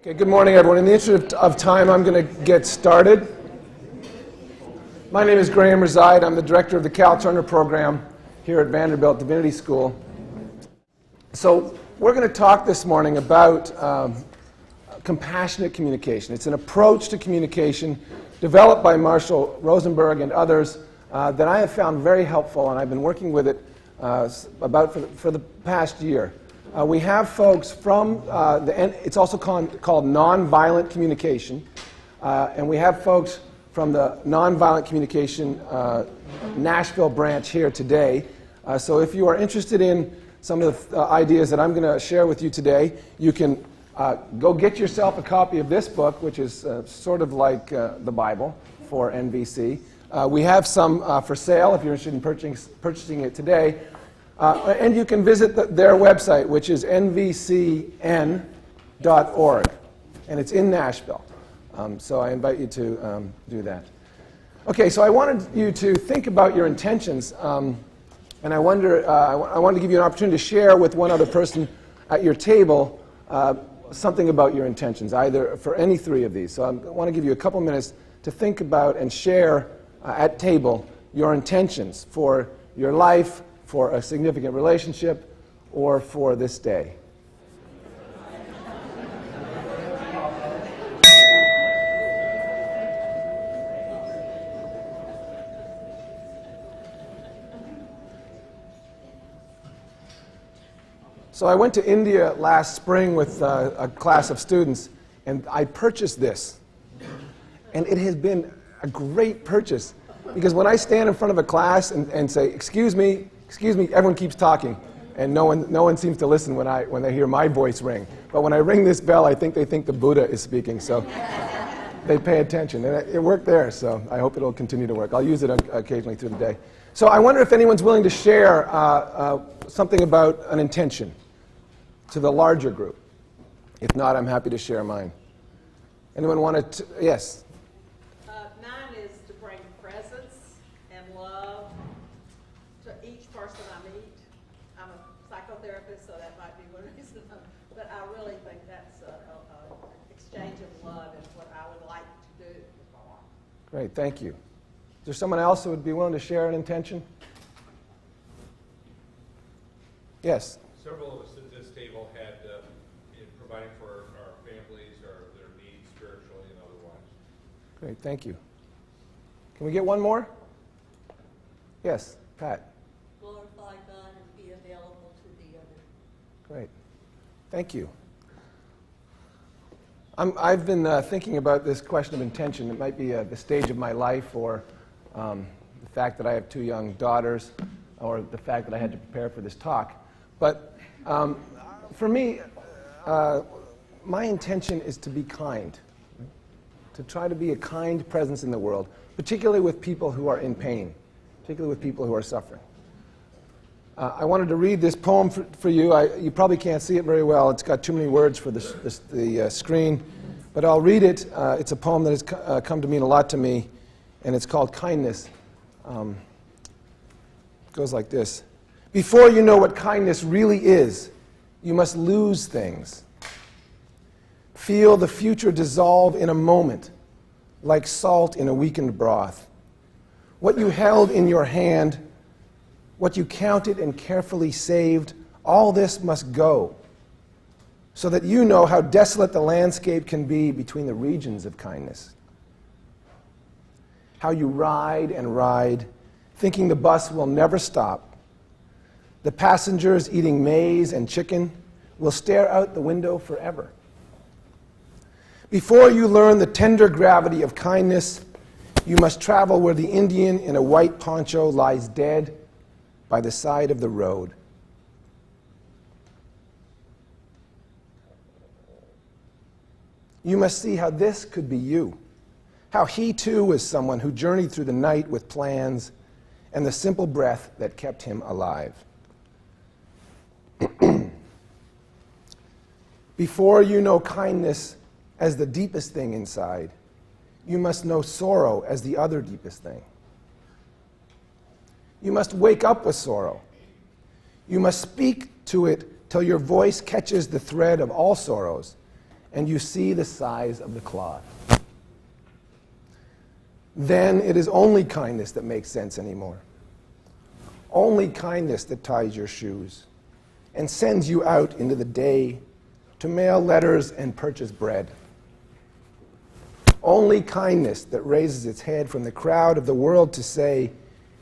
Okay, good morning, everyone. In the interest of time, I'm going to get started. My name is Reside. I'm the director of the Cal Turner program here at Vanderbilt Divinity School. So we're going to talk this morning about compassionate communication. It's an approach to communication developed by Marshall Rosenberg and others that I have found very helpful, and I've been working with it for the past year. We have folks from it's also called nonviolent communication, and we have folks from the nonviolent communication Nashville branch here today. So if you are interested in some of the ideas that I'm going to share with you today, you can go get yourself a copy of this book, which is sort of like the Bible for NVC. We have some for sale if you're interested in purchasing it today. And you can visit their website, which is nvcn.org, and it's in Nashville. So I invite you to do that. Okay, so I wanted you to think about your intentions, and I wanted to give you an opportunity to share with one other person at your table something about your intentions, either for any three of these. So I want to give you a couple minutes to think about and share at table your intentions for your life, for a significant relationship, or for this day. So I went to India last spring with a class of students, and I purchased this. And it has been a great purchase, because when I stand in front of a class and say, excuse me, everyone keeps talking, and no one seems to listen when they hear my voice ring. But when I ring this bell, I think they think the Buddha is speaking, so they pay attention. And it worked there, so I hope it'll continue to work. I'll use it occasionally through the day. So I wonder if anyone's willing to share something about an intention to the larger group. If not, I'm happy to share mine. Anyone want to? Yes? Mine is to bring presence and love to each person I meet. I'm a psychotherapist, so that might be one reason. But I really think that's an exchange of love is what I would like to do. Great, thank you. Is there someone else who would be willing to share an intention? Yes? Several of us at this table had in providing for our families or their needs spiritually and otherwise. Great, thank you. Can we get one more? Yes, Pat. Glorify God and be available to the other. Great. Thank you. I've been thinking about this question of intention. It might be the stage of my life, or the fact that I have two young daughters, or the fact that I had to prepare for this talk. But for me, my intention is to be kind, to try to be a kind presence in the world, particularly with people who are in pain, particularly with people who are suffering. I wanted to read this poem for you. You probably can't see it very well. It's got too many words for the screen. But I'll read it. It's a poem that has come to mean a lot to me, and it's called Kindness. It goes like this. Before you know what kindness really is, you must lose things. Feel the future dissolve in a moment, like salt in a weakened broth. What you held in your hand, what you counted and carefully saved, all this must go, so that you know how desolate the landscape can be between the regions of kindness. How you ride and ride, thinking the bus will never stop. The passengers eating maize and chicken will stare out the window forever. Before you learn the tender gravity of kindness, you must travel where the Indian in a white poncho lies dead by the side of the road. You must see how this could be you, how he too was someone who journeyed through the night with plans and the simple breath that kept him alive. Before you know kindness as the deepest thing inside, you must know sorrow as the other deepest thing. You must wake up with sorrow. You must speak to it till your voice catches the thread of all sorrows and you see the size of the cloth. Then it is only kindness that makes sense anymore. Only kindness that ties your shoes and sends you out into the day to mail letters and purchase bread. Only kindness that raises its head from the crowd of the world to say,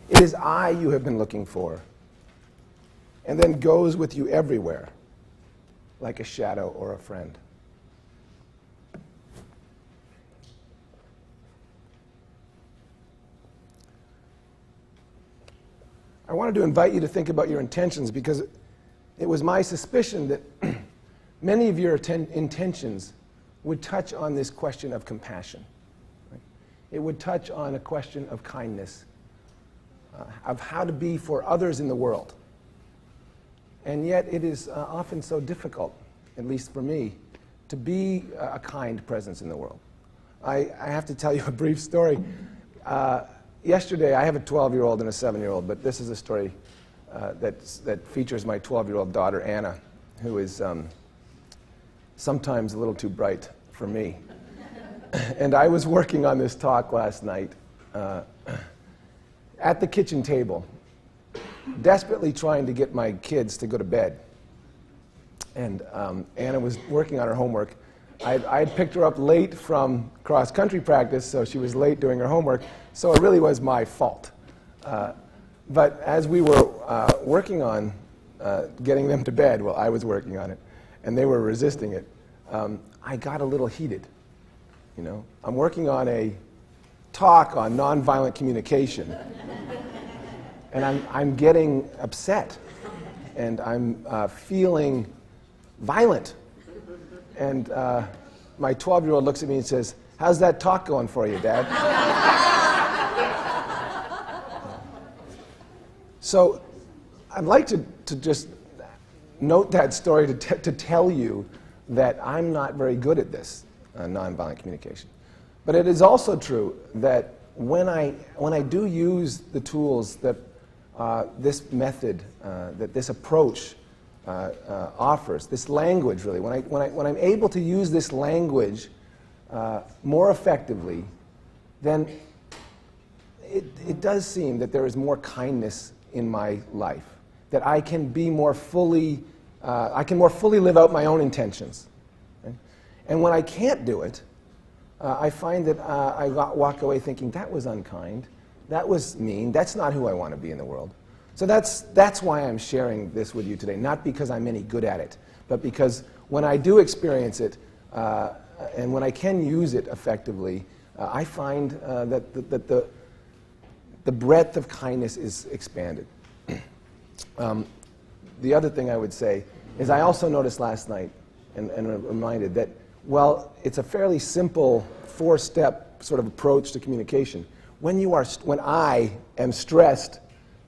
"It is I you have been looking for," and then goes with you everywhere, like a shadow or a friend. I wanted to invite you to think about your intentions, because it was my suspicion that many of your intentions would touch on this question of compassion. Right? It would touch on a question of kindness, of how to be for others in the world. And yet it is often so difficult, at least for me, to be a kind presence in the world. I have to tell you a brief story. Yesterday, I have a 12-year-old and a 7-year-old, but this is a story that features my 12-year-old daughter, Anna, who is sometimes a little too bright for me. And I was working on this talk last night at the kitchen table, desperately trying to get my kids to go to bed. And Anna was working on her homework. I had picked her up late from cross-country practice, so she was late doing her homework, so it really was my fault. But as we were working on getting them to bed, well, I was working on it, and they were resisting it, I got a little heated. You know, I'm working on a talk on nonviolent communication, and I'm getting upset, and I'm feeling violent. And my 12-year-old looks at me and says, "How's that talk going for you, Dad?" So I'd like to just note that story to tell you that I'm not very good at this nonviolent communication. But it is also true that when I do use the tools that this method, that this approach offers, this language really, when I'm able to use this language more effectively, then it does seem that there is more kindness in my life, that I can be more fully, I can more fully live out my own intentions. Right? And when I can't do it, I find that I walk away thinking, that was unkind, that was mean, that's not who I want to be in the world. So that's why I'm sharing this with you today, not because I'm any good at it, but because when I do experience it, and when I can use it effectively, I find that the breadth of kindness is expanded. The other thing I would say is I also noticed last night and reminded that, well, it's a fairly simple 4-step sort of approach to communication. When I am stressed,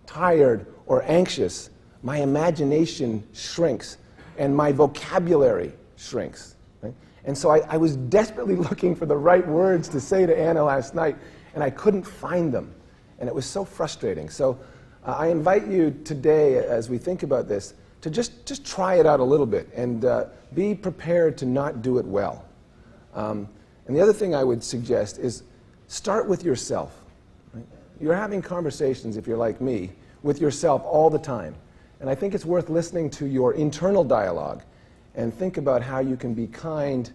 tired, or anxious, my imagination shrinks and my vocabulary shrinks. Right? And so I was desperately looking for the right words to say to Anna last night, and I couldn't find them. And it was so frustrating. So I invite you today, as we think about this, to just try it out a little bit and be prepared to not do it well. And the other thing I would suggest is start with yourself. Right? You're having conversations, if you're like me, with yourself all the time. And I think it's worth listening to your internal dialogue and think about how you can be kind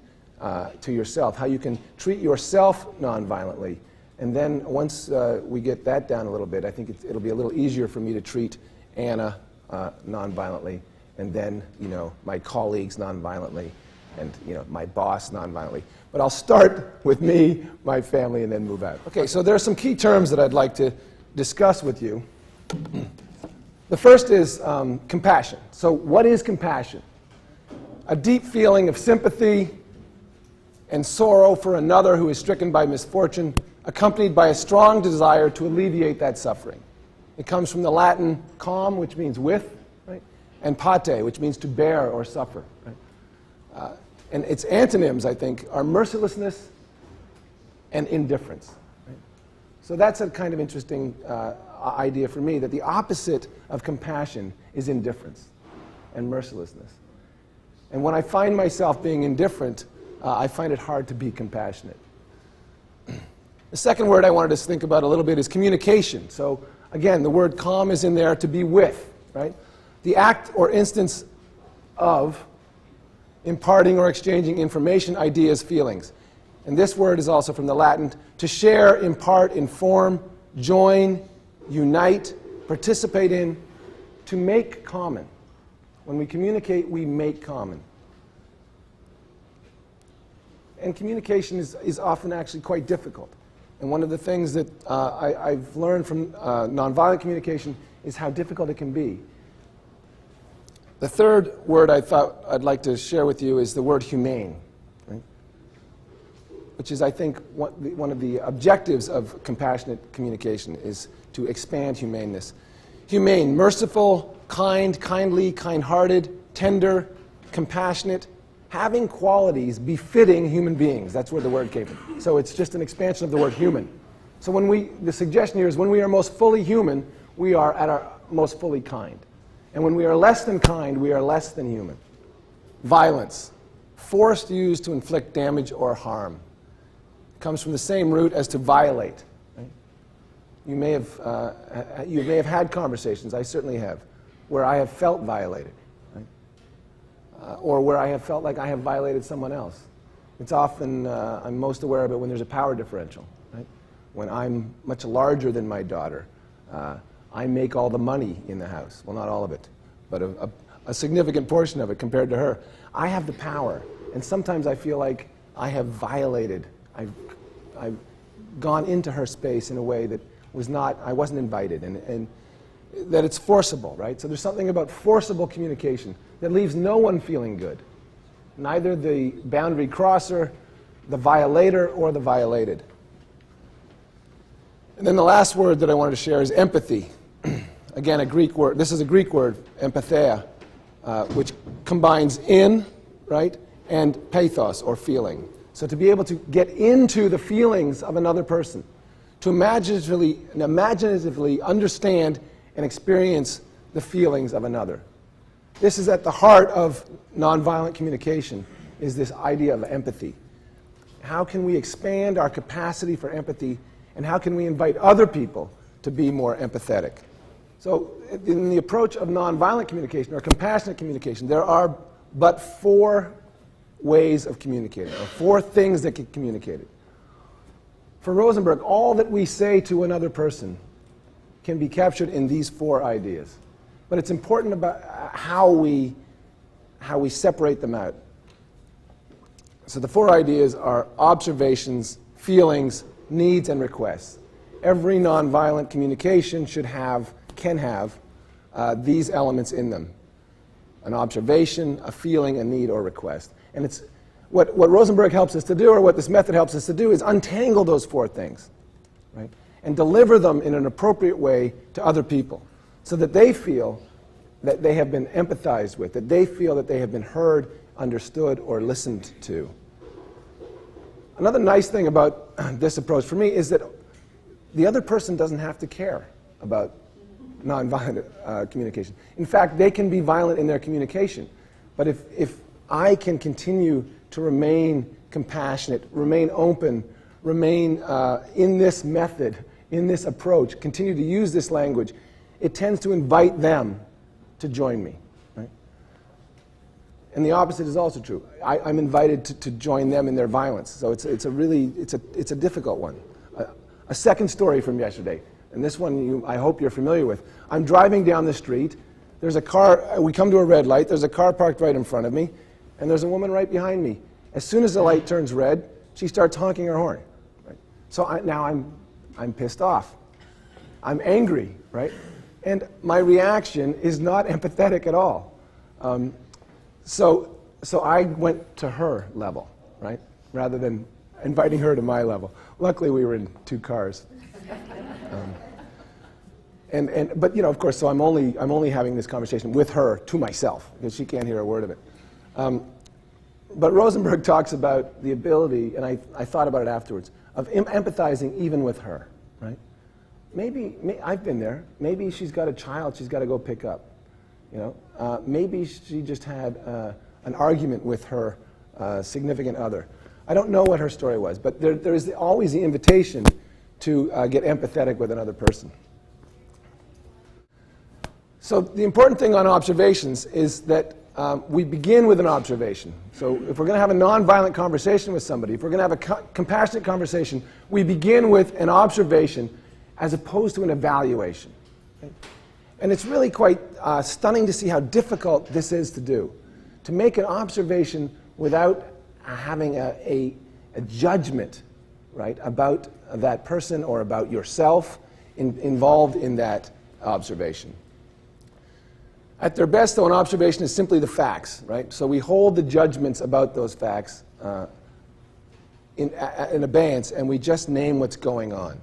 to yourself, how you can treat yourself nonviolently. And then once we get that down a little bit, I think it'll be a little easier for me to treat Anna nonviolently, and then, you know, my colleagues nonviolently, and, you know, my boss nonviolently. But I'll start with me, my family, and then move out. Okay, so there are some key terms that I'd like to discuss with you. The first is compassion. So what is compassion? A deep feeling of sympathy and sorrow for another who is stricken by misfortune, accompanied by a strong desire to alleviate that suffering. It comes from the Latin com, which means with, right? And pate, which means to bear or suffer. Right? And its antonyms, I think, are mercilessness and indifference. Right? So that's a kind of interesting idea for me, that the opposite of compassion is indifference and mercilessness. And when I find myself being indifferent, I find it hard to be compassionate. The second word I wanted us to think about a little bit is communication. So again, the word calm is in there, to be with, right? The act or instance of imparting or exchanging information, ideas, feelings. And this word is also from the Latin, to share, impart, inform, join, unite, participate in, to make common. When we communicate, we make common. And communication is often actually quite difficult. And one of the things that I've learned from nonviolent communication is how difficult it can be. The third word I thought I'd like to share with you is the word humane, right? Which is, I think, one of the objectives of compassionate communication is to expand humaneness. Humane, merciful, kind, kindly, kind-hearted, tender, compassionate, having qualities befitting human beings. That's where the word came from. So it's just an expansion of the word human. So the suggestion here is when we are most fully human, we are at our most fully kind. And when we are less than kind, we are less than human. Violence, force used to inflict damage or harm, comes from the same root as to violate. Right? You may have had conversations, I certainly have, where I have felt violated. Or where I have felt like I have violated someone else. It's often, I'm most aware of it when there's a power differential. Right? When I'm much larger than my daughter, I make all the money in the house. Well, not all of it, but a significant portion of it compared to her. I have the power, and sometimes I feel like I have violated. I've gone into her space in a way that I wasn't invited, and that it's forcible, right? So there's something about forcible communication that leaves no one feeling good. Neither the boundary crosser, the violator, or the violated. And then the last word that I wanted to share is empathy. Again, a Greek word. This is a Greek word, empatheia, which combines in, right, and pathos, or feeling. So to be able to get into the feelings of another person, to imaginatively understand and experience the feelings of another. This is at the heart of nonviolent communication, is this idea of empathy. How can we expand our capacity for empathy, and how can we invite other people to be more empathetic? So in the approach of nonviolent communication, or compassionate communication, there are but 4 ways of communicating, or 4 things that get communicated. For Rosenberg, all that we say to another person can be captured in these 4 ideas. But it's important about how we separate them out. So the 4 ideas are observations, feelings, needs, and requests. Every nonviolent communication can have these elements in them: an observation, a feeling, a need, or request. And it's what Rosenberg helps us to do, or what this method helps us to do, is untangle those 4 things, right? And deliver them in an appropriate way to other people, so that they feel that they have been empathized with, that they feel that they have been heard, understood, or listened to. Another nice thing about this approach for me is that the other person doesn't have to care about nonviolent communication. In fact, they can be violent in their communication. But if I can continue to remain compassionate, remain open, remain in this method, in this approach, continue to use this language, it tends to invite them to join me. Right? And the opposite is also true. I'm invited to join them in their violence. So it's a difficult one. A second story from yesterday, and this one I hope you're familiar with. I'm driving down the street. There's a car. We come to a red light. There's a car parked right in front of me, and there's a woman right behind me. As soon as the light turns red, she starts honking her horn. Right? So now I'm pissed off. I'm angry, right? And my reaction is not empathetic at all. So I went to her level, right, rather than inviting her to my level. Luckily, we were in 2 cars. But you know, of course, so I'm only having this conversation with her to myself, because she can't hear a word of it. But Rosenberg talks about the ability, and I thought about it afterwards, of empathizing even with her, right? Maybe I've been there. Maybe she's got a child she's got to go pick up. You know, maybe she just had an argument with her significant other. I don't know what her story was, but there is always the invitation to get empathetic with another person. So the important thing on observations is that we begin with an observation. So if we're going to have a nonviolent conversation with somebody, if we're going to have a compassionate conversation, we begin with an observation as opposed to an evaluation. Okay? And it's really quite stunning to see how difficult this is to do. To make an observation without having a judgment, right, about that person or about yourself involved in that observation. At their best, though, an observation is simply the facts, right? So we hold the judgments about those facts in abeyance, and we just name what's going on.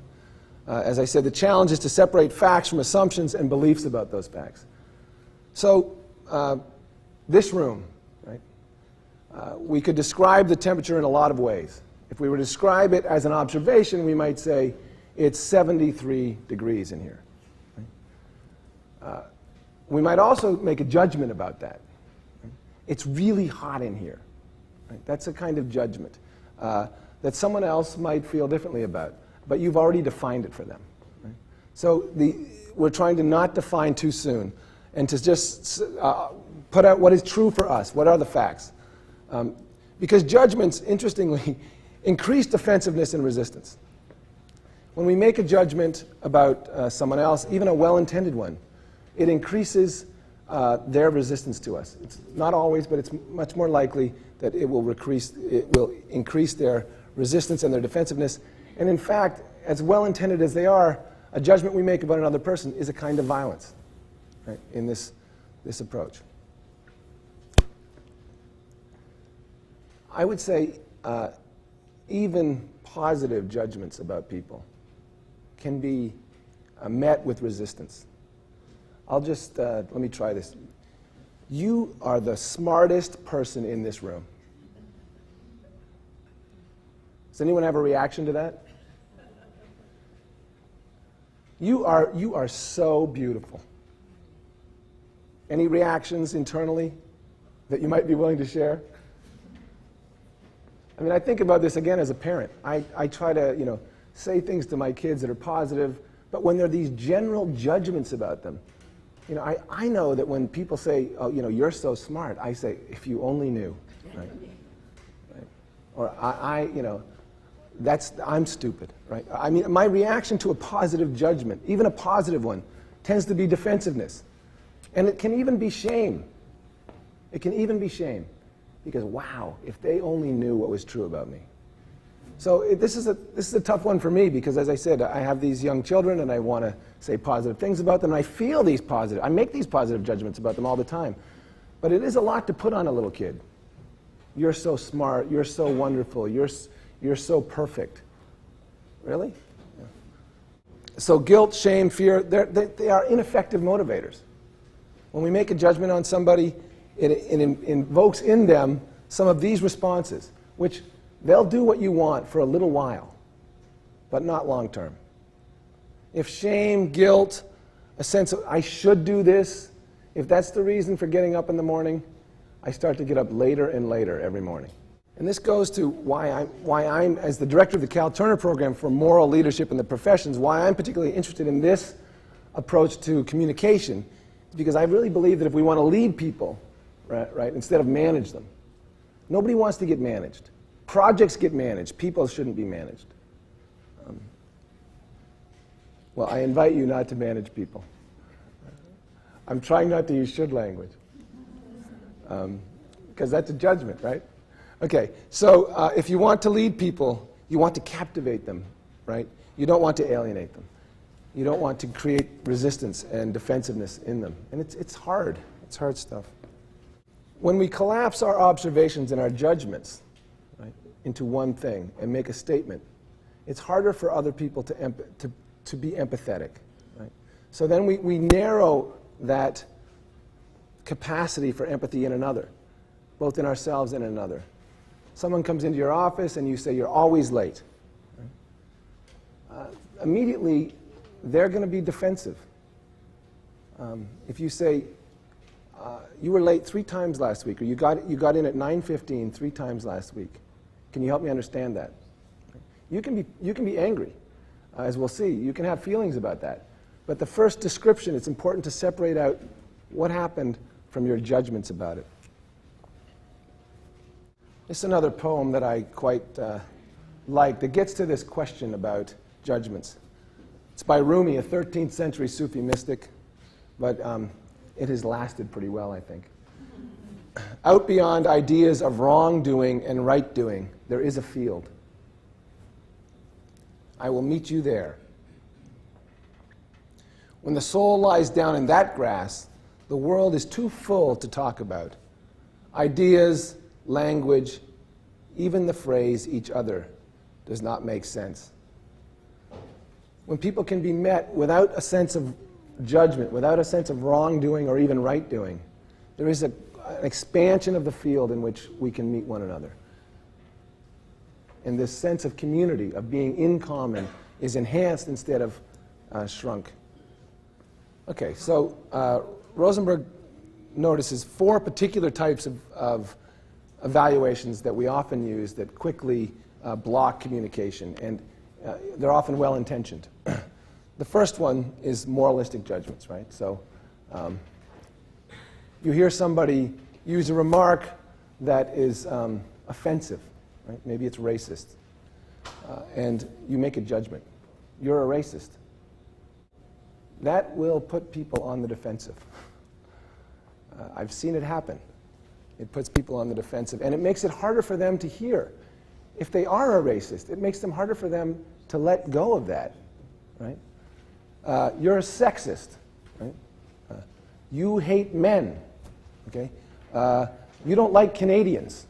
As I said, the challenge is to separate facts from assumptions and beliefs about those facts. So this room, right? We could describe the temperature in a lot of ways. If we were to describe it as an observation, we might say it's 73 degrees in here. Right? We might also make a judgment about that. Right? It's really hot in here. Right? That's a kind of judgment that someone else might feel differently about, but you've already defined it for them. Right? So we're trying to not define too soon and to just put out what is true for us. What are the facts? Because judgments, interestingly, increase defensiveness and resistance. When we make a judgment about someone else, even a well-intended one, it increases their resistance to us. It's not always, but it's much more likely that it will increase their resistance and their defensiveness. And in fact, as well-intended as they are, a judgment we make about another person is a kind of violence, right, in this approach. I would say even positive judgments about people can be met with resistance. I'll just, let me try this. You are the smartest person in this room. Does anyone have a reaction to that? You are so beautiful. Any reactions internally that you might be willing to share? I mean, I think about this again as a parent. I try to, say things to my kids that are positive, but when there are these general judgments about them, I know that when people say, oh, you're so smart, I say, if you only knew, right? Right? Or I'm stupid, right? I mean, my reaction to a positive judgment, even a positive one, tends to be defensiveness. And it can even be shame. It can even be shame. Because, wow, if they only knew what was true about me. So this is a tough one for me because, as I said, I have these young children and I want to say positive things about them. And I feel I make these positive judgments about them all the time. But it is a lot to put on a little kid. You're so smart. You're so wonderful. You're so perfect. Really? Yeah. So guilt, shame, fear, they are ineffective motivators. When we make a judgment on somebody, it invokes in them some of these responses, which they'll do what you want for a little while, but not long term. If shame, guilt, a sense of I should do this, if that's the reason for getting up in the morning, I start to get up later and later every morning. And this goes to why I'm, as the director of the Cal Turner Program for Moral Leadership in the Professions, why I'm particularly interested in this approach to communication, because I really believe that if we want to lead people, right, instead of manage them, nobody wants to get managed. Projects get managed. People shouldn't be managed. Well, I invite you not to manage people. I'm trying not to use should language, because that's a judgment, right? Okay, so if you want to lead people, you want to captivate them, right? You don't want to alienate them. You don't want to create resistance and defensiveness in them. And it's hard. It's hard stuff. When we collapse our observations and our judgments, right, into one thing and make a statement, it's harder for other people to be empathetic. Right? So then we narrow that capacity for empathy in another, both in ourselves and in another. Someone comes into your office and you say you're always late. Right? Immediately, they're going to be defensive. If you say, you were late 3 times last week, or you got in at 9:15 3 times last week. Can you help me understand that? You can be angry, as we'll see. You can have feelings about that. But the first description, it's important to separate out what happened from your judgments about it. This is another poem that I quite like that gets to this question about judgments. It's by Rumi, a 13th century Sufi mystic, but it has lasted pretty well, I think. Out beyond ideas of wrongdoing and right doing, there is a field. I will meet you there. When the soul lies down in that grass, the world is too full to talk about. Ideas, language, even the phrase each other does not make sense. When people can be met without a sense of judgment, without a sense of wrongdoing or even right doing, there is an expansion of the field in which we can meet one another. And this sense of community, of being in common, is enhanced instead of shrunk. Okay, so Rosenberg notices 4 particular types of evaluations that we often use that quickly block communication, and they're often well-intentioned. The first one is moralistic judgments, right? So you hear somebody use a remark that is offensive, right? Maybe it's racist, and you make a judgment. You're a racist. That will put people on the defensive. I've seen it happen. It puts people on the defensive, and it makes it harder for them to hear. If they are a racist, it makes them harder for them to let go of that, right? You're a sexist, right? You hate men, okay? You don't like Canadians.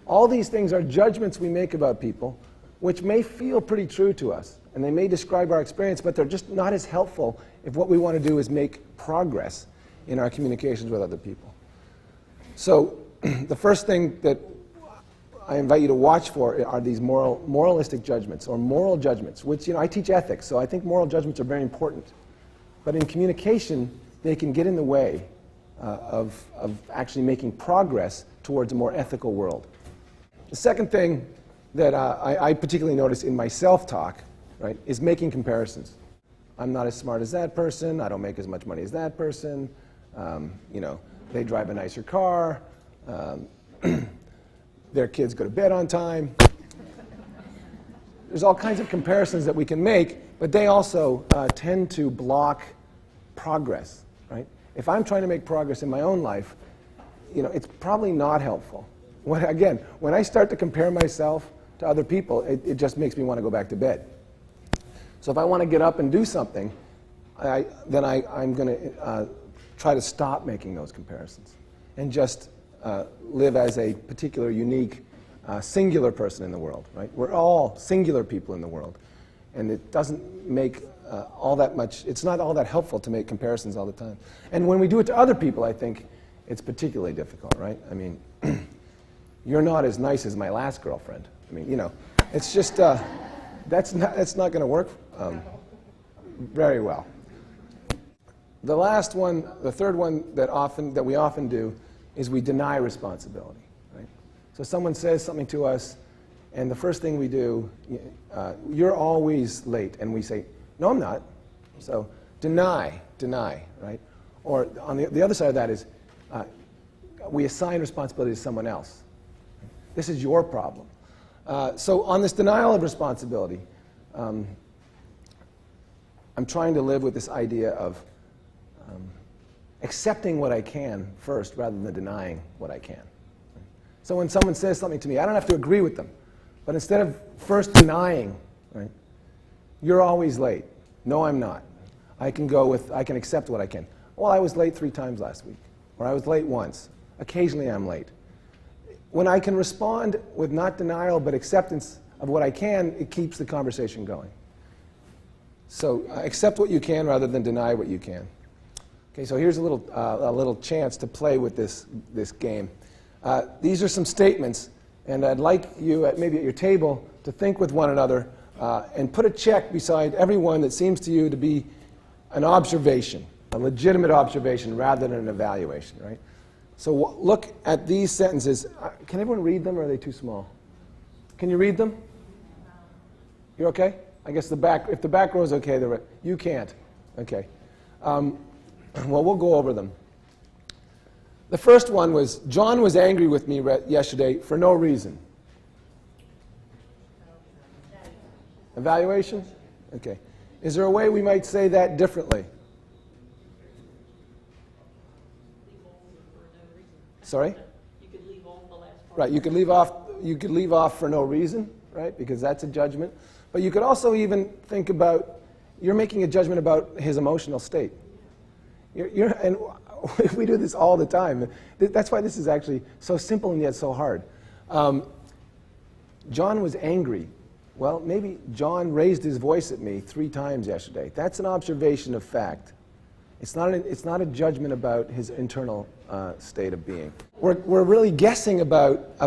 All these things are judgments we make about people, which may feel pretty true to us, and they may describe our experience, but they're just not as helpful if what we want to do is make progress in our communications with other people. So the first thing that I invite you to watch for are these moralistic judgments, or moral judgments, which, I teach ethics, so I think moral judgments are very important. But in communication, they can get in the way of actually making progress towards a more ethical world. The second thing that I particularly notice in my self-talk, right, is making comparisons. I'm not as smart as that person. I don't make as much money as that person. They drive a nicer car. Their kids go to bed on time. There's all kinds of comparisons that we can make, but they also tend to block progress, right? If I'm trying to make progress in my own life, it's probably not helpful. When I start to compare myself to other people, it just makes me want to go back to bed. So if I want to get up and do something, then I'm going to try to stop making those comparisons and just live as a particular, unique, singular person in the world, right? We're all singular people in the world. And it doesn't make all that much, it's not all that helpful to make comparisons all the time. And when we do it to other people, I think it's particularly difficult, right? I mean, you're not as nice as my last girlfriend. I mean, it's just, that's not going to work very well. The last one, the third one that we often do is we deny responsibility, right? So someone says something to us, and the first thing we do, you're always late, and we say, no, I'm not. So deny, right? Or on the other side of that is we assign responsibility to someone else. This is your problem. So on this denial of responsibility, I'm trying to live with this idea of accepting what I can first rather than denying what I can. So when someone says something to me, I don't have to agree with them. But instead of first denying, right, you're always late. No, I'm not. I can accept what I can. Well, I was late 3 times last week. Or I was late once. Occasionally I'm late. When I can respond with not denial but acceptance of what I can, it keeps the conversation going. So accept what you can rather than deny what you can. Okay, so here's a little chance to play with this game. These are some statements, and I'd like you, maybe at your table, to think with one another and put a check beside every one that seems to you to be an observation. a legitimate observation rather than an evaluation, right? So look at these sentences. Can everyone read them, or are they too small? Can you read them? You're okay? I guess if the back row is okay, you can't. Okay. Well, we'll go over them. The first one was, John was angry with me yesterday for no reason. Evaluation? Okay. Is there a way we might say that differently? Sorry? You could leave off the last part. Right, you could leave off for no reason, right? Because that's a judgment. But you could also even think about, you're making a judgment about his emotional state. And we do this all the time. That's why this is actually so simple and yet so hard. John was angry. Well, maybe John raised his voice at me 3 times yesterday. That's an observation of fact. It's not a judgment about his internal state of being. We're really guessing about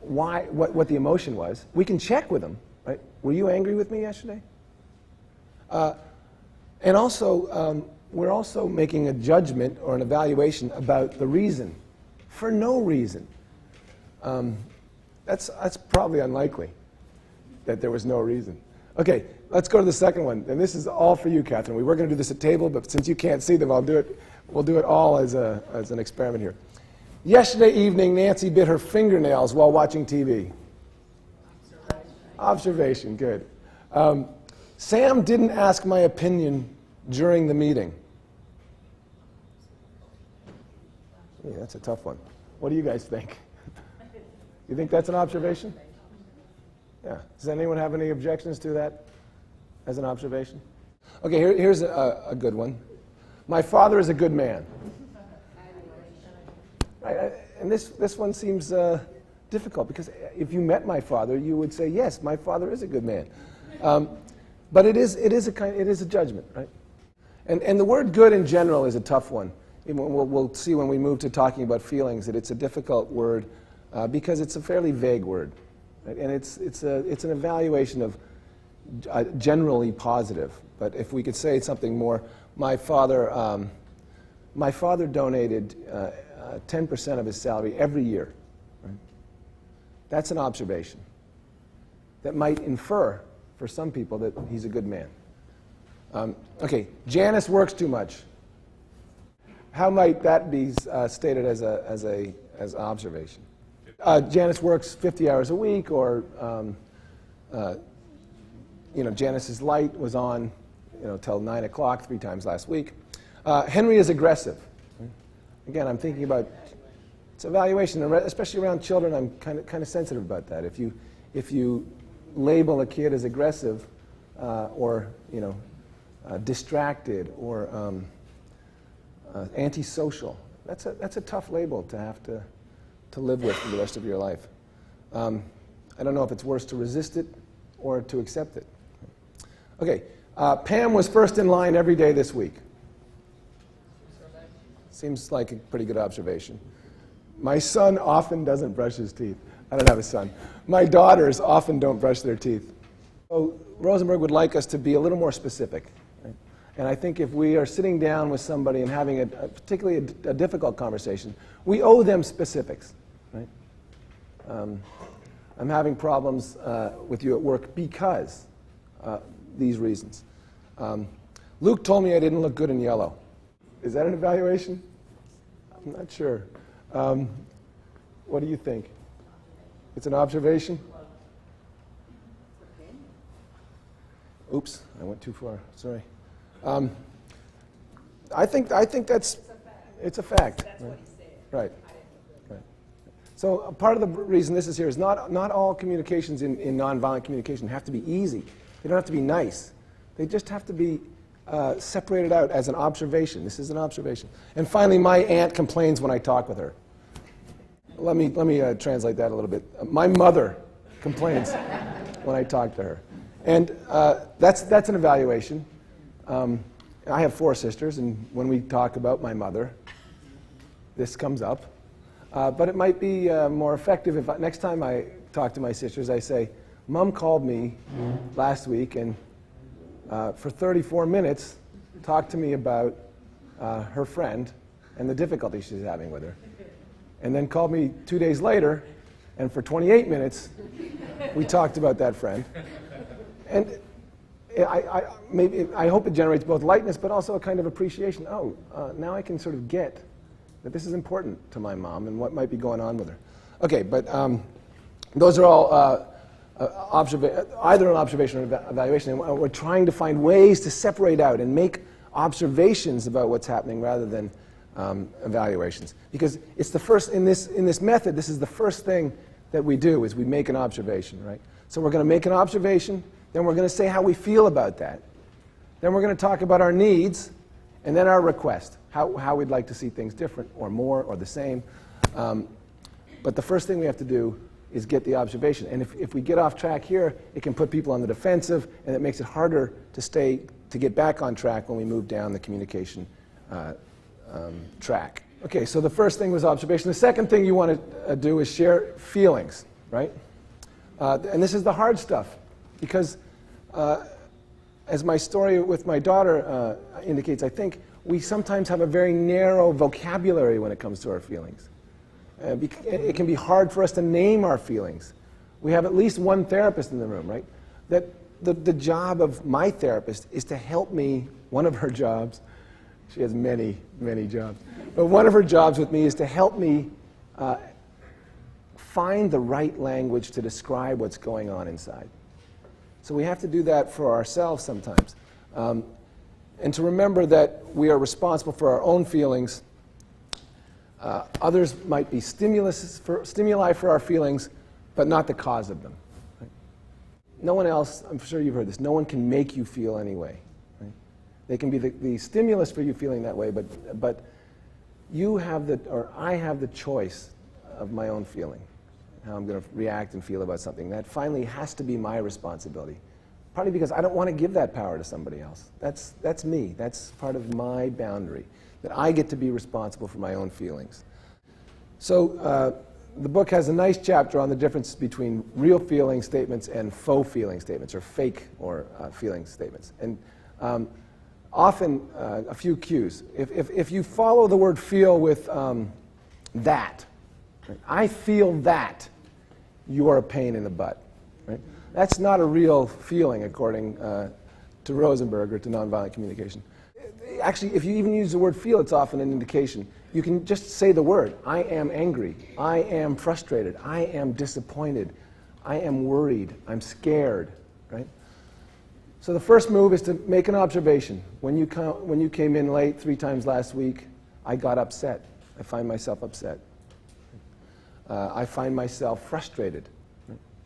what the emotion was. We can check with him, right? Were you angry with me yesterday? And also, we're also making a judgment or an evaluation about the reason, for no reason. That's probably unlikely that there was no reason. Okay, let's go to the second one. And this is all for you, Catherine. We were going to do this at table, but since you can't see them, we'll do it all as an experiment here. Yesterday evening, Nancy bit her fingernails while watching TV. Observation, good. Sam didn't ask my opinion during the meeting. Yeah, that's a tough one. What do you guys think? You think that's an observation? Yeah. Does anyone have any objections to that as an observation? Okay, here's a good one. My father is a good man. Right, and this one seems difficult, because if you met my father, you would say, yes, my father is a good man. But it is a judgment, right? And the word good in general is a tough one. We'll see when we move to talking about feelings that it's a difficult word because it's a fairly vague word. Right? And it's an evaluation of generally positive. But if we could say something more, my father donated 10% of his salary every year. Right? That's an observation that might infer for some people that he's a good man. Okay, Janice works too much. How might that be stated as an observation? Janice works 50 hours a week, or Janice's light was on, till 9 o'clock 3 times last week. Henry is aggressive. Again, I'm thinking about it's evaluation, especially around children. I'm kind of sensitive about that. If you label a kid as aggressive, or distracted, or antisocial, that's a tough label to have to live with for the rest of your life. I don't know if it's worse to resist it or to accept it. Okay, Pam was first in line every day this week. Seems like a pretty good observation. My son often doesn't brush his teeth. I don't have a son. My daughters often don't brush their teeth. So Rosenberg would like us to be a little more specific. Right? And I think if we are sitting down with somebody and having particularly a difficult conversation, we owe them specifics. Right? I'm having problems with you at work because these reasons. Luke told me I didn't look good in yellow. Is that an evaluation? I'm not sure. What do you think? It's an observation? Oops, I went too far. Sorry. I think that's it's a fact. That's what he said. Right. Right. So part of the reason this is here is not all communications in nonviolent communication have to be easy. They don't have to be nice. They just have to be separated out as an observation. This is an observation. And finally, my aunt complains when I talk with her. Let me translate that a little bit. My mother complains when I talk to her. And that's an evaluation. I have 4 sisters, and when we talk about my mother, this comes up. But it might be more effective if next time I talk to my sisters, I say, Mom called me last week and for 34 minutes talked to me about her friend and the difficulty she's having with her. And then called me 2 days later, and for 28 minutes, we talked about that friend. And I hope it generates both lightness, but also a kind of appreciation. Oh, now I can sort of get that this is important to my mom and what might be going on with her. Okay, but those are all either an observation or evaluation. And we're trying to find ways to separate out and make observations about what's happening rather than evaluations. Because it's the first, in this method, this is the first thing that we do, is we make an observation, right? So we're going to make an observation, then we're going to say how we feel about that. Then we're going to talk about our needs, and then our request, how we'd like to see things different or more or the same. But the first thing we have to do is get the observation. And if we get off track here, it can put people on the defensive, and it makes it harder to get back on track when we move down the communication track. Okay, so the first thing was observation. The second thing you want to do is share feelings, right? And this is the hard stuff, because as my story with my daughter indicates, I think we sometimes have a very narrow vocabulary when it comes to our feelings. It can be hard for us to name our feelings. We have at least one therapist in the room, right? That the job of my therapist is to help me, one of her jobs, she has many, many jobs, but one of her jobs with me is to help me find the right language to describe what's going on inside. So we have to do that for ourselves sometimes. And to remember that we are responsible for our own feelings. Others might be stimuli for our feelings, but not the cause of them. Right? No one else, I'm sure you've heard this, no one can make you feel any way. Right? They can be the stimulus for you feeling that way, but you have I have the choice of my own feeling, how I'm going to react and feel about something. That finally has to be my responsibility. Partly because I don't want to give that power to somebody else. That's me. That's part of my boundary, that I get to be responsible for my own feelings. So the book has a nice chapter on the difference between real feeling statements and faux feeling statements, or fake or feeling statements. And often a few cues. If you follow the word feel with that, right? I feel that you are a pain in the butt. Right? That's not a real feeling, according to Rosenberg or to nonviolent communication. Actually, if you even use the word feel, it's often an indication. You can just say the word. I am angry. I am frustrated. I am disappointed. I am worried. I'm scared. Right? So the first move is to make an observation. When you came in late 3 times last week, I got upset. I find myself upset. I find myself frustrated.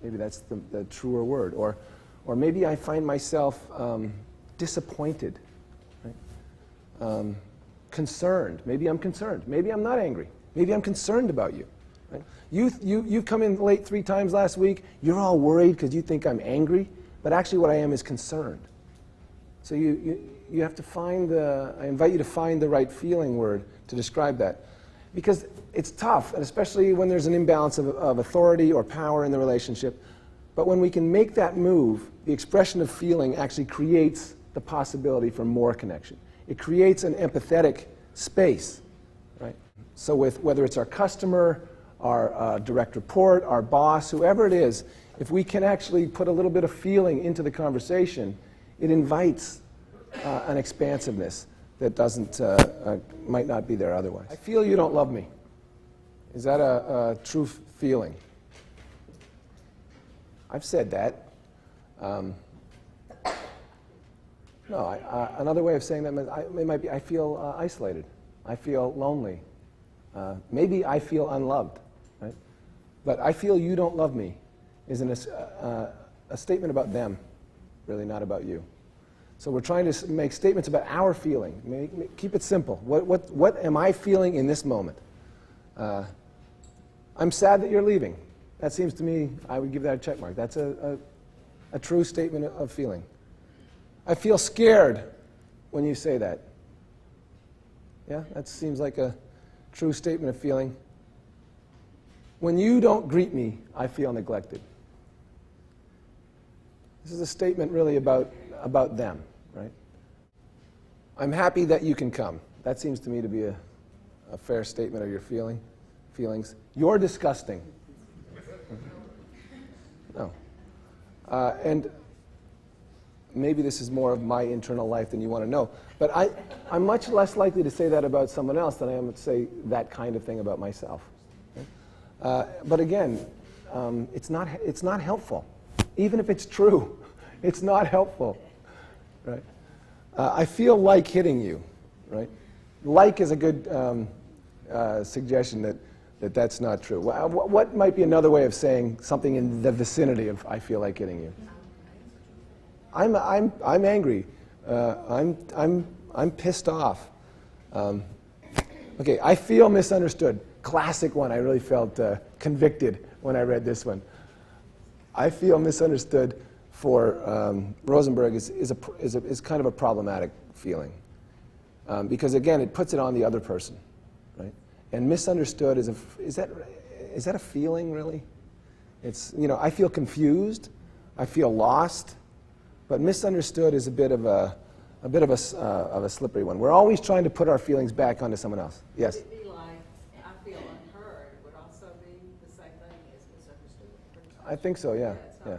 Maybe that's the truer word. Or maybe I find myself disappointed. Right? Concerned. Maybe I'm concerned. Maybe I'm not angry. Maybe I'm concerned about you. Right? You've come in late 3 times last week. You're all worried because you think I'm angry. But actually what I am is concerned. So you have to find I invite you to find the right feeling word to describe that. Because it's tough, and especially when there's an imbalance of authority or power in the relationship. But when we can make that move, the expression of feeling actually creates the possibility for more connection. It creates an empathetic space, right? So whether it's our customer, our direct report, our boss, whoever it is, if we can actually put a little bit of feeling into the conversation, it invites an expansiveness that might not be there otherwise. I feel you don't love me. Is that a true feeling? I've said that. No, another way of saying that it might be I feel isolated. I feel lonely. Maybe I feel unloved. Right? But I feel you don't love me is a statement about them, really not about you. So we're trying to make statements about our feeling. Keep it simple. What am I feeling in this moment? I'm sad that you're leaving. That seems to me, I would give that a check mark. That's a true statement of feeling. I feel scared when you say that. Yeah, that seems like a true statement of feeling. When you don't greet me, I feel neglected. This is a statement really about them, right? I'm happy that you can come. That seems to me to be a fair statement of your feelings. You're disgusting. No. And maybe this is more of my internal life than you want to know. But I'm much less likely to say that about someone else than I am to say that kind of thing about myself. But again, it's not helpful. Even if it's true, it's not helpful. Right? I feel like hitting you. Right? Like is a good suggestion that's not true. What might be another way of saying something in the vicinity of I feel like hitting you? I'm angry. I'm pissed off. Okay, I feel misunderstood. Classic one. I really felt convicted when I read this one. I feel misunderstood for Rosenberg is kind of a problematic feeling because again it puts it on the other person, right? And misunderstood is that a feeling really? It's I feel confused, I feel lost. But misunderstood is a bit of a slippery one. We're always trying to put our feelings back onto someone else. Yes? It'd be like, I feel unheard, would also be the same thing as misunderstood. I think so, yeah. Yeah,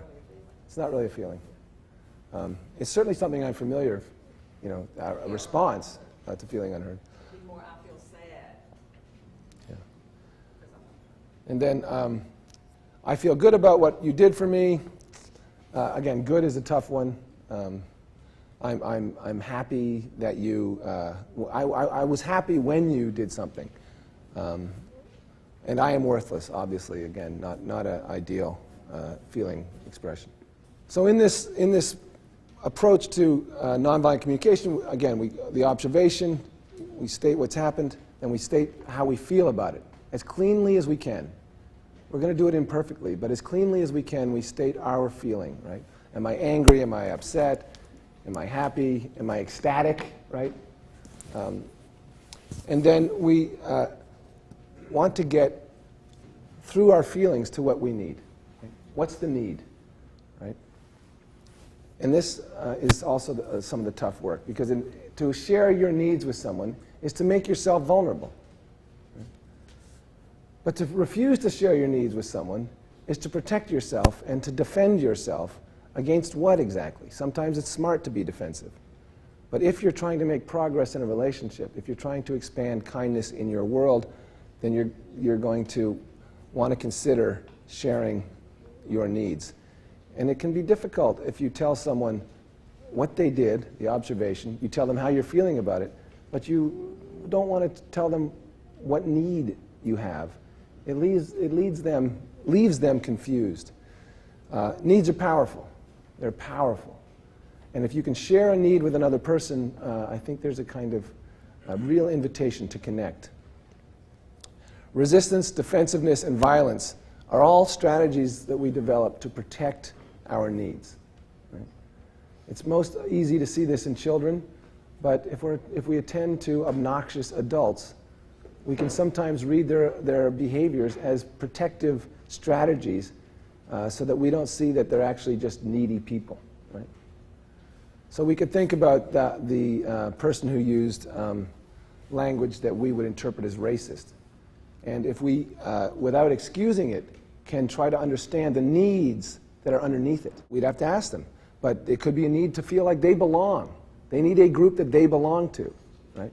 It's not really a feeling. It's certainly something I'm familiar, a response to feeling unheard. It'd be more, I feel sad. Yeah. And then I feel good about what you did for me. Again, good is a tough one. I'm happy that you. I was happy when you did something, and I am worthless. Obviously, again, not an ideal feeling expression. So in this approach to nonviolent communication, again, the observation, we state what's happened, and we state how we feel about it as cleanly as we can. We're going to do it imperfectly, but as cleanly as we can, we state our feeling, right? Am I angry? Am I upset? Am I happy? Am I ecstatic, right? And then we want to get through our feelings to what we need. Right? What's the need, right? And this is also some of the tough work, because to share your needs with someone is to make yourself vulnerable. But to refuse to share your needs with someone is to protect yourself and to defend yourself against what exactly? Sometimes it's smart to be defensive. But if you're trying to make progress in a relationship, if you're trying to expand kindness in your world, then you're going to want to consider sharing your needs. And it can be difficult if you tell someone what they did, the observation, you tell them how you're feeling about it, but you don't want to tell them what need you have. It leaves them confused. Needs are powerful. They're powerful. And if you can share a need with another person, I think there's a kind of a real invitation to connect. Resistance, defensiveness, and violence are all strategies that we develop to protect our needs. Right? It's most easy to see this in children, but if we attend to obnoxious adults, we can sometimes read their behaviors as protective strategies so that we don't see that they're actually just needy people. Right? So we could think about the person who used language that we would interpret as racist. And if we, without excusing it, can try to understand the needs that are underneath it, we'd have to ask them. But it could be a need to feel like they belong. They need a group that they belong to. Right?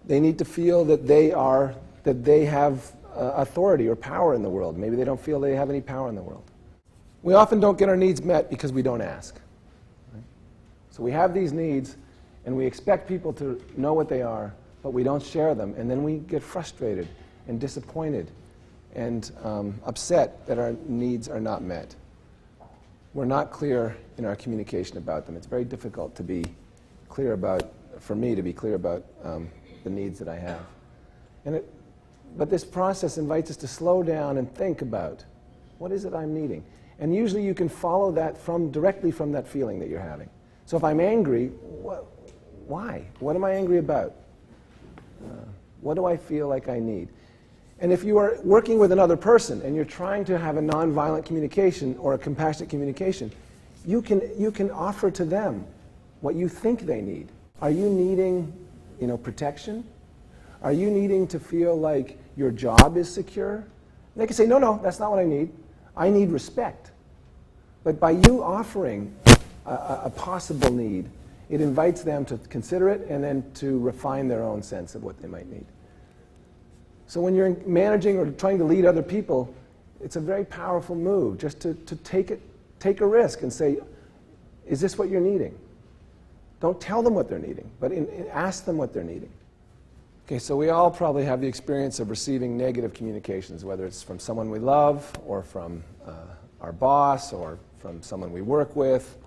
They need to feel that they have authority or power in the world. Maybe they don't feel they have any power in the world. We often don't get our needs met because we don't ask. Right? So we have these needs, and we expect people to know what they are, but we don't share them, and then we get frustrated and disappointed and upset that our needs are not met. We're not clear in our communication about them. It's very difficult to be clear about, for me to be clear about the needs that I have. But this process invites us to slow down and think about, what is it I'm needing? And usually you can follow that directly from that feeling that you're having. So if I'm angry, why? What am I angry about? What do I feel like I need? And if you are working with another person and you're trying to have a nonviolent communication or a compassionate communication, you can offer to them what you think they need. Are you needing, protection? Are you needing to feel like your job is secure? And they can say, no, that's not what I need. I need respect. But by you offering a possible need, it invites them to consider it and then to refine their own sense of what they might need. So when you're managing or trying to lead other people, it's a very powerful move just to take a risk and say, is this what you're needing? Don't tell them what they're needing, but ask them what they're needing. Okay, so we all probably have the experience of receiving negative communications, whether it's from someone we love or from our boss or from someone we work with.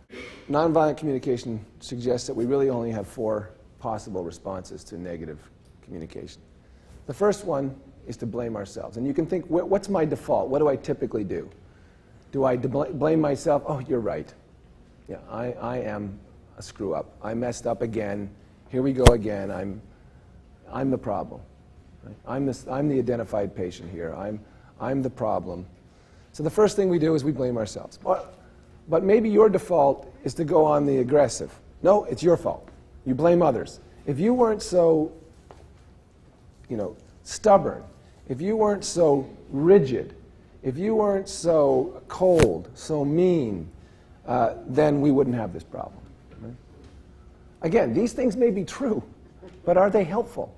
Nonviolent communication suggests that we really only have 4 possible responses to negative communication. The first one is to blame ourselves. And you can think, what's my default? What do I typically do? Do I blame myself? Oh, you're right. Yeah, I am a screw up. I messed up again. Here we go again. I'm the problem. Right? I'm the identified patient here. I'm the problem. So the first thing we do is we blame ourselves. But maybe your default is to go on the aggressive. No, it's your fault. You blame others. If you weren't so, stubborn, if you weren't so rigid, if you weren't so cold, so mean, then we wouldn't have this problem. Right? Again, these things may be true, but are they helpful?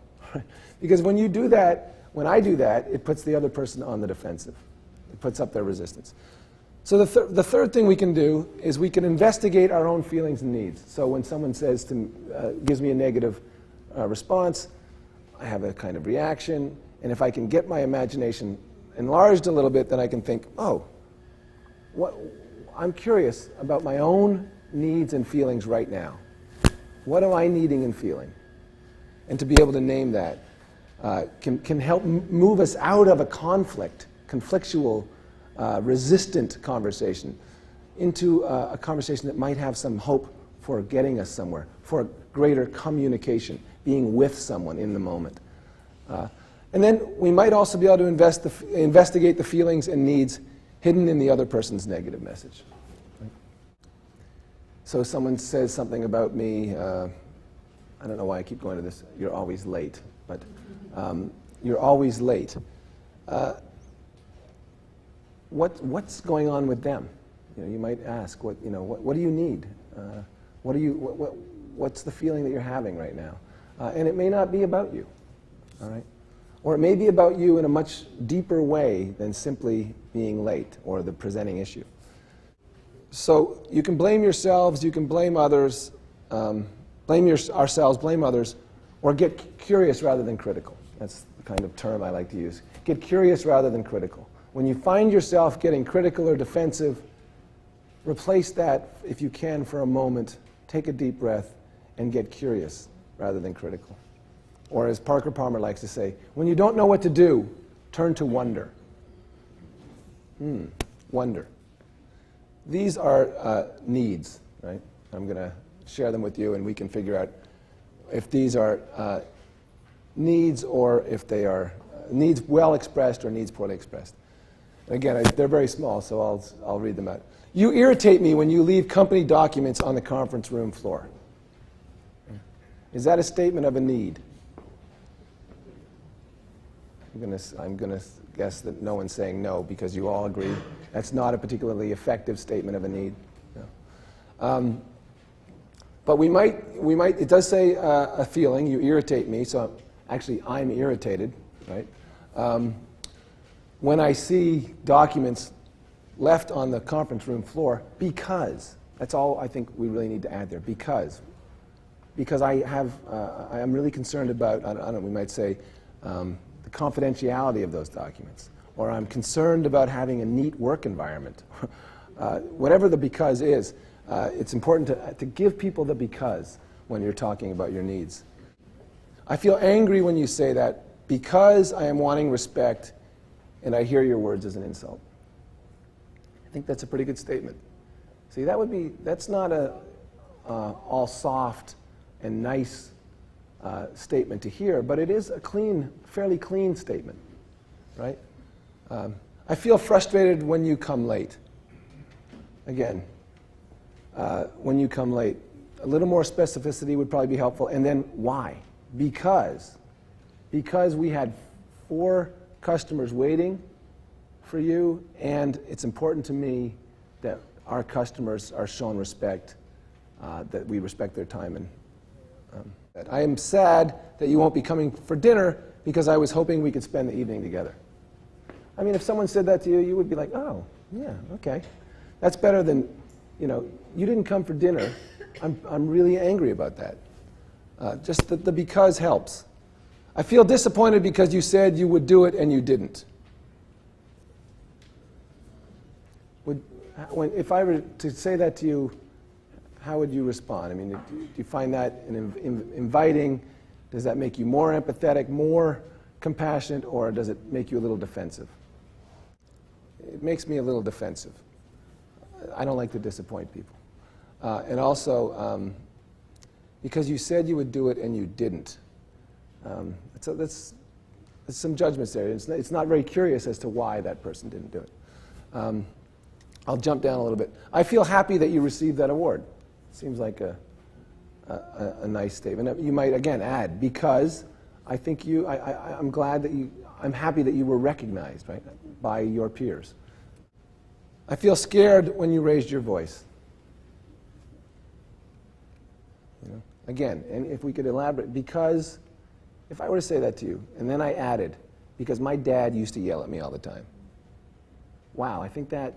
Because when you do that, when I do that, it puts the other person on the defensive. It puts up their resistance. So the third thing we can do is we can investigate our own feelings and needs. So when someone says gives me a negative response, I have a kind of reaction, and if I can get my imagination enlarged a little bit, then I can think, I'm curious about my own needs and feelings right now. What am I needing and feeling? And to be able to name that can help move us out of a conflictual, resistant conversation into a conversation that might have some hope for getting us somewhere, for greater communication, being with someone in the moment. And then we might also be able to investigate the feelings and needs hidden in the other person's negative message. Right? So someone says something about me, I don't know why I keep going to this, you're always late, but you're always late. What's going on with them? You might ask, what do you need? What's the feeling that you're having right now? And it may not be about you, all right? Or it may be about you in a much deeper way than simply being late or the presenting issue. So you can blame yourselves, you can blame others, ourselves, blame others, or get curious rather than critical. That's the kind of term I like to use. Get curious rather than critical. When you find yourself getting critical or defensive, replace that, if you can, for a moment. Take a deep breath and get curious rather than critical. Or as Parker Palmer likes to say, when you don't know what to do, turn to wonder. Wonder. These are needs, right? I'm going to share them with you, and we can figure out if these are needs or if they are needs well expressed or needs poorly expressed. Again, they're very small, so I'll read them out. You irritate me when you leave company documents on the conference room floor. Is that a statement of a need? I'm going to guess that no one's saying no, because you all agree that's not a particularly effective statement of a need. No. But we might, it does say a feeling, you irritate me, so actually I'm irritated, right? When I see documents left on the conference room floor, because, that's all I think we really need to add there, because I am really concerned about, I don't know, we might say, the confidentiality of those documents, or I'm concerned about having a neat work environment. Whatever the because is, it's important to give people the because when you're talking about your needs. I feel angry when you say that because I am wanting respect and I hear your words as an insult. I think that's a pretty good statement. See, that's not a all soft and nice statement to hear, but it is a fairly clean statement, right? I feel frustrated when you come late. Again, when you come late, A little more specificity would probably be helpful. And then why? Because we had 4 customers waiting for you, and it's important to me that our customers are shown respect, that we respect their time. And I am sad that you won't be coming for dinner because I was hoping we could spend the evening together. I mean, if someone said that to you, you would be like, oh, yeah, okay. That's better than, you didn't come for dinner. I'm really angry about that. Just the because helps. I feel disappointed because you said you would do it and you didn't. If I were to say that to you, how would you respond? I mean, do you find that inviting? Does that make you more empathetic, more compassionate, or does it make you a little defensive? It makes me a little defensive. I don't like to disappoint people. And also, because you said you would do it and you didn't. That's some judgments there. It's not very curious as to why that person didn't do it. I'll jump down a little bit. I feel happy that you received that award. Seems like a nice statement. You might, again, add, because I think I'm glad that I'm happy that you were recognized, right, by your peers. I feel scared when you raised your voice. Again, and if we could elaborate, because if I were to say that to you, and then I added, because my dad used to yell at me all the time. Wow, I think that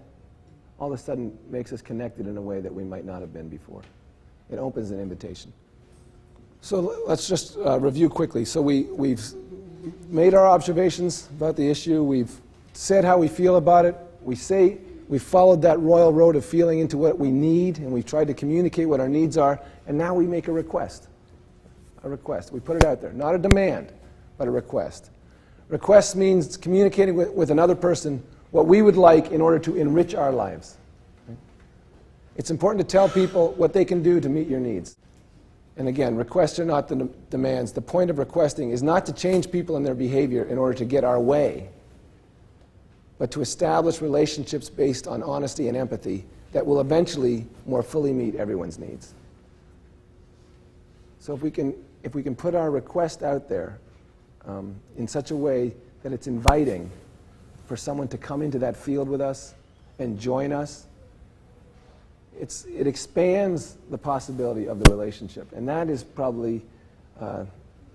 all of a sudden makes us connected in a way that we might not have been before. It opens an invitation. So let's just review quickly. So we've made our observations about the issue. We've said how we feel about it. We've followed that royal road of feeling into what we need, and we've tried to communicate what our needs are, and now we make a request. A request. We put it out there. Not a demand, but a request. Request means communicating with another person what we would like in order to enrich our lives. It's important to tell people what they can do to meet your needs. And again, requests are not the demands. The point of requesting is not to change people and their behavior in order to get our way, but to establish relationships based on honesty and empathy that will eventually more fully meet everyone's needs. So if we can put our request out there in such a way that it's inviting for someone to come into that field with us and join us, it expands the possibility of the relationship. And that is probably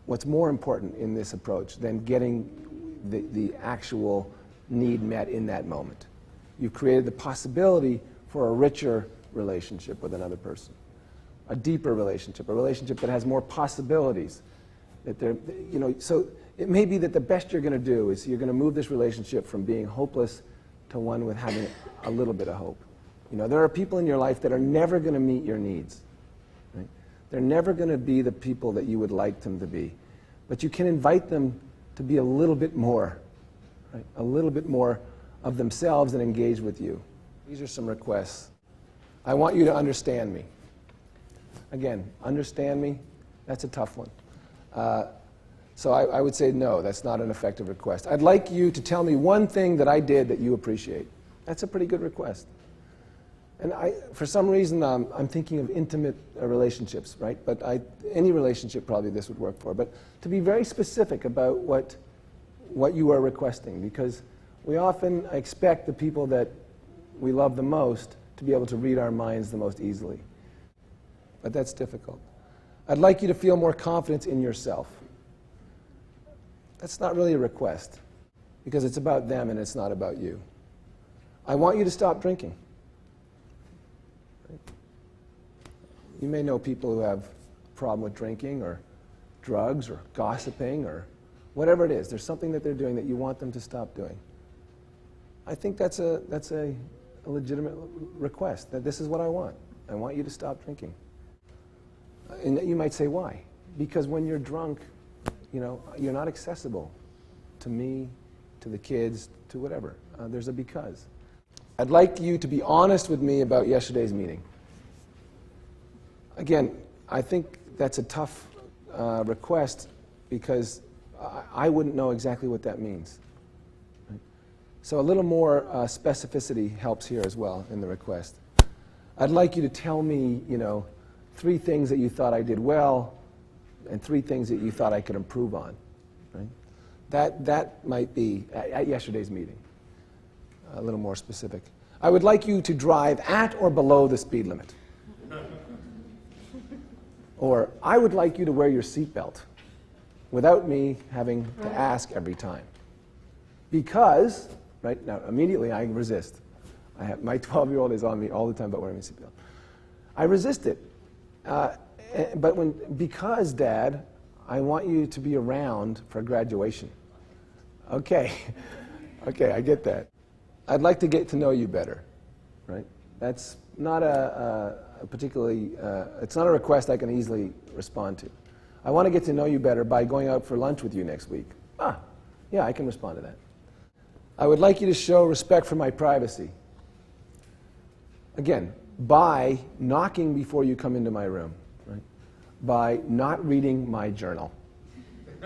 what's more important in this approach than getting the actual need met in that moment. You've created the possibility for a richer relationship with another person, a deeper relationship, a relationship that has more possibilities. So it may be that the best you're going to do is you're going to move this relationship from being hopeless to one with having a little bit of hope. There are people in your life that are never going to meet your needs. Right? They're never going to be the people that you would like them to be. But you can invite them to be a little bit more, right? A little bit more of themselves and engage with you. These are some requests. I want you to understand me. Again, understand me, that's a tough one. So I would say no, that's not an effective request. I'd like you to tell me one thing that I did that you appreciate. That's a pretty good request. And for some reason, I'm thinking of intimate relationships, right? But any relationship probably this would work for. But to be very specific about what you are requesting, because we often expect the people that we love the most to be able to read our minds the most easily. But that's difficult. I'd like you to feel more confidence in yourself. That's not really a request, because it's about them and it's not about you. I want you to stop drinking. You may know people who have a problem with drinking or drugs or gossiping or whatever it is. There's something that they're doing that you want them to stop doing. I think that's a legitimate request, that this is what I want. I want you to stop drinking. And you might say, why? Because when you're drunk, you're not accessible to me, to the kids, to whatever. There's a because. I'd like you to be honest with me about yesterday's meeting. Again, I think that's a tough request because I wouldn't know exactly what that means. Right? So a little more specificity helps here as well in the request. I'd like you to tell me, 3 things that you thought I did well and 3 things that you thought I could improve on. Right? That might be at yesterday's meeting, a little more specific. I would like you to drive at or below the speed limit. Or I would like you to wear your seatbelt without me having to ask every time. Because, right now, immediately I resist. My 12-year-old is on me all the time about wearing a seatbelt. I resist it. Because, Dad, I want you to be around for graduation. Okay, okay, I get that. I'd like to get to know you better, right? That's not a particularly, it's not a request I can easily respond to. I want to get to know you better by going out for lunch with you next week. Yeah, I can respond to that. I would like you to show respect for my privacy. Again, by knocking before you come into my room, right? By not reading my journal,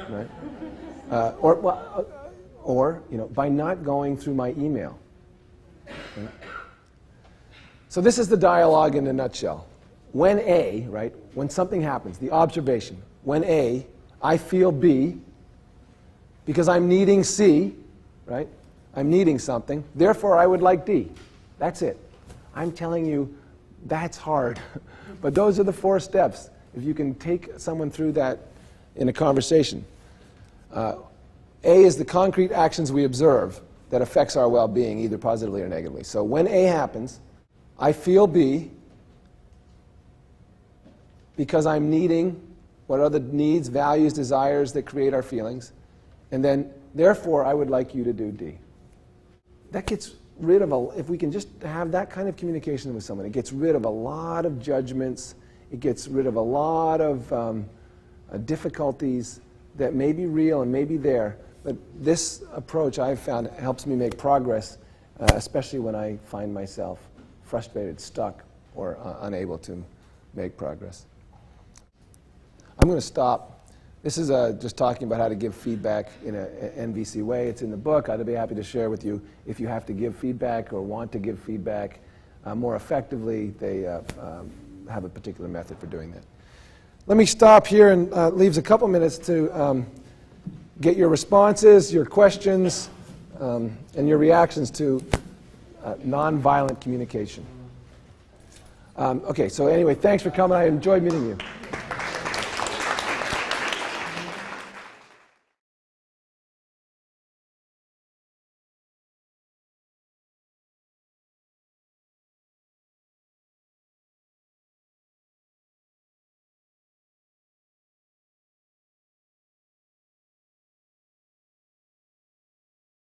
right? Or by not going through my email. Right? So this is the dialogue in a nutshell. When A, right, when something happens, the observation, when A, I feel B, because I'm needing C, right? I'm needing something, therefore I would like D. That's it. I'm telling you, that's hard. But those are the 4 steps. If you can take someone through that in a conversation. A is the concrete actions we observe that affects our well-being, either positively or negatively. So when A happens, I feel B because I'm needing what are the needs, values, desires that create our feelings. And then, therefore, I would like you to do D. That gets rid of, if we can just have that kind of communication with someone, it gets rid of a lot of judgments. It gets rid of a lot of difficulties that may be real and may be there. But this approach, I've found, helps me make progress, especially when I find myself frustrated, stuck, or unable to make progress. I'm going to stop. This is just talking about how to give feedback in an NVC way. It's in the book. I'd be happy to share with you if you have to give feedback or want to give feedback more effectively. They have a particular method for doing that. Let me stop here and leaves a couple minutes to get your responses, your questions, and your reactions to nonviolent communication. Okay, so anyway, thanks for coming. I enjoyed meeting you.